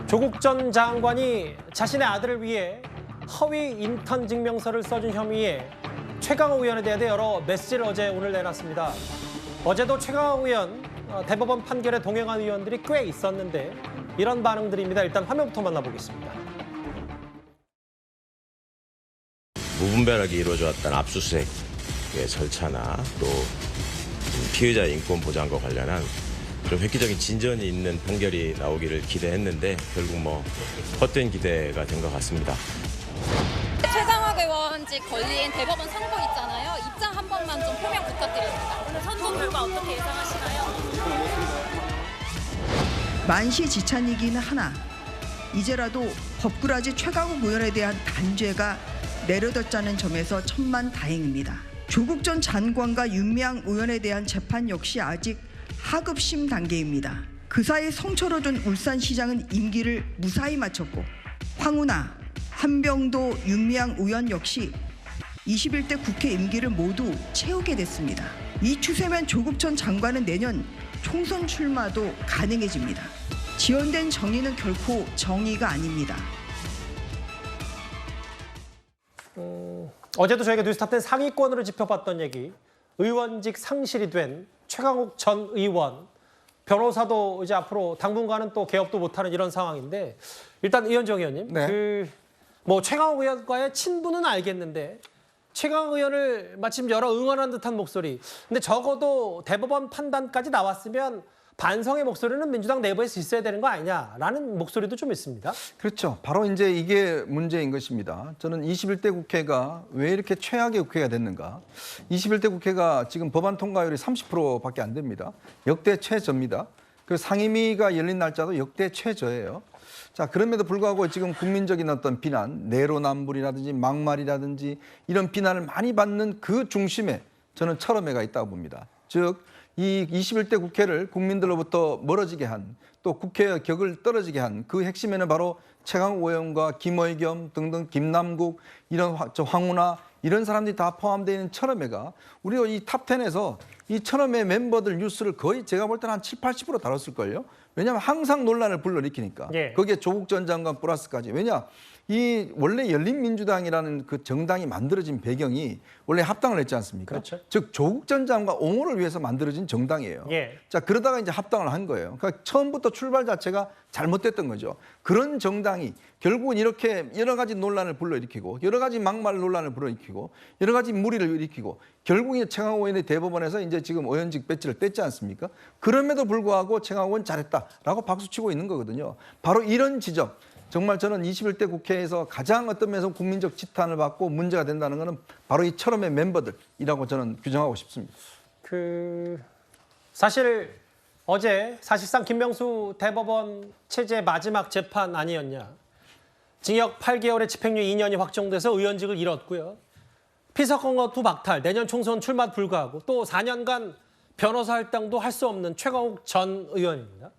조국 전 장관이 자신의 아들을 위해 허위 인턴 증명서를 써준 혐의에 최강욱 의원에 대해 여러 메시지를 오늘 내놨습니다. 어제도 최강욱 의원 대법원 판결에 동행한 의원들이 꽤 있었는데 이런 반응들입니다. 일단 화면부터 만나보겠습니다. 무분별하게 이루어져 왔던 압수수색의 절차나 또 피의자 인권 보장과 관련한 좀 획기적인 진전이 있는 판결이 나오기를 기대했는데 결국 헛된 기대가 된 것 같습니다. 최강욱 의원직 걸린 대법원 선고 있잖아요. 입장 한 번만 좀 표명 부탁드립니다. 오늘 선고 결과 어떻게 예상하시나요? 만시지찬이긴 하나 이제라도 법꾸라지 최강욱 의원에 대한 단죄가 내려졌다는 점에서 천만다행입니다. 조국 전 장관과 윤미향 의원에 대한 재판 역시 아직 하급심 단계입니다. 그 사이 성철호 전 울산시장은 임기를 무사히 마쳤고 황운하, 한병도, 윤미향 의원 역시 21대 국회 임기를 모두 채우게 됐습니다. 이 추세면 조국 전 장관은 내년 총선 출마도 가능해집니다. 지연된 정의는 결코 정의가 아닙니다. 어제도 저희가 뉴스탑10 상위권으로 짚어봤던 얘기, 의원직 상실이 된 최강욱 전 의원, 변호사도 이제 앞으로 당분간은 또 개업도 못하는 이런 상황인데 일단 이현정 의원님, 네. 최강욱 의원과의 친분은 알겠는데 최강욱 의원을 마침 여러 응원한 듯한 목소리, 근데 적어도 대법원 판단까지 나왔으면 반성의 목소리는 민주당 내부에서 있어야 되는 거 아니냐라는 목소리도 좀 있습니다. 그렇죠. 바로 이제 이게 문제인 것입니다. 저는 21대 국회가 왜 이렇게 최악의 국회가 됐는가. 21대 국회가 지금 법안 통과율이 30%밖에 안 됩니다. 역대 최저입니다. 그 상임위가 열린 날짜도 역대 최저예요. 자, 그럼에도 불구하고 지금 국민적인 어떤 비난, 내로남불이라든지 막말이라든지 이런 비난을 많이 받는 그 중심에 저는 철험회가 있다고 봅니다. 즉, 이 21대 국회를 국민들로부터 멀어지게 한, 또 국회의 격을 떨어지게 한 그 핵심에는 바로 최강욱 의원과 김의겸 등등 김남국, 이런 황운하 이런 사람들이 다 포함되어 있는 철험회가 우리가 이 탑10에서 이 철험회 멤버들 뉴스를 거의 제가 볼 때는 한 7, 80% 다뤘을걸요. 왜냐하면 항상 논란을 불러일으키니까. 예. 거기에 조국 전 장관 플러스까지. 왜냐? 이 원래 열린민주당이라는 그 정당이 만들어진 배경이 원래 합당을 했지 않습니까? 그렇죠. 즉 조국 전 장관 옹호를 위해서 만들어진 정당이에요. 예. 자, 그러다가 이제 합당을 한 거예요. 그러니까 처음부터 출발 자체가 잘못됐던 거죠. 그런 정당이 결국은 이렇게 여러 가지 논란을 불러일으키고 여러 가지 막말 논란을 불러일으키고 여러 가지 무리를 일으키고 결국에 최강욱 의원이 대법원에서 이제 지금 의원직 배지를 뗐지 않습니까? 그럼에도 불구하고 최강욱 의원 잘했다라고 박수치고 있는 거거든요. 바로 이런 지점. 정말 저는 21대 국회에서 가장 어떤 면에서 국민적 지탄을 받고 문제가 된다는 것은 바로 이 철험의 멤버들이라고 저는 규정하고 싶습니다. 사실 어제 사실상 김명수 대법원 체제 마지막 재판 아니었냐. 징역 8개월에 집행유예 2년이 확정돼서 의원직을 잃었고요. 피서권거2 박탈, 내년 총선 출마 불가하고 또 4년간 변호사 할당도 할 수 없는 최강욱 전 의원입니다.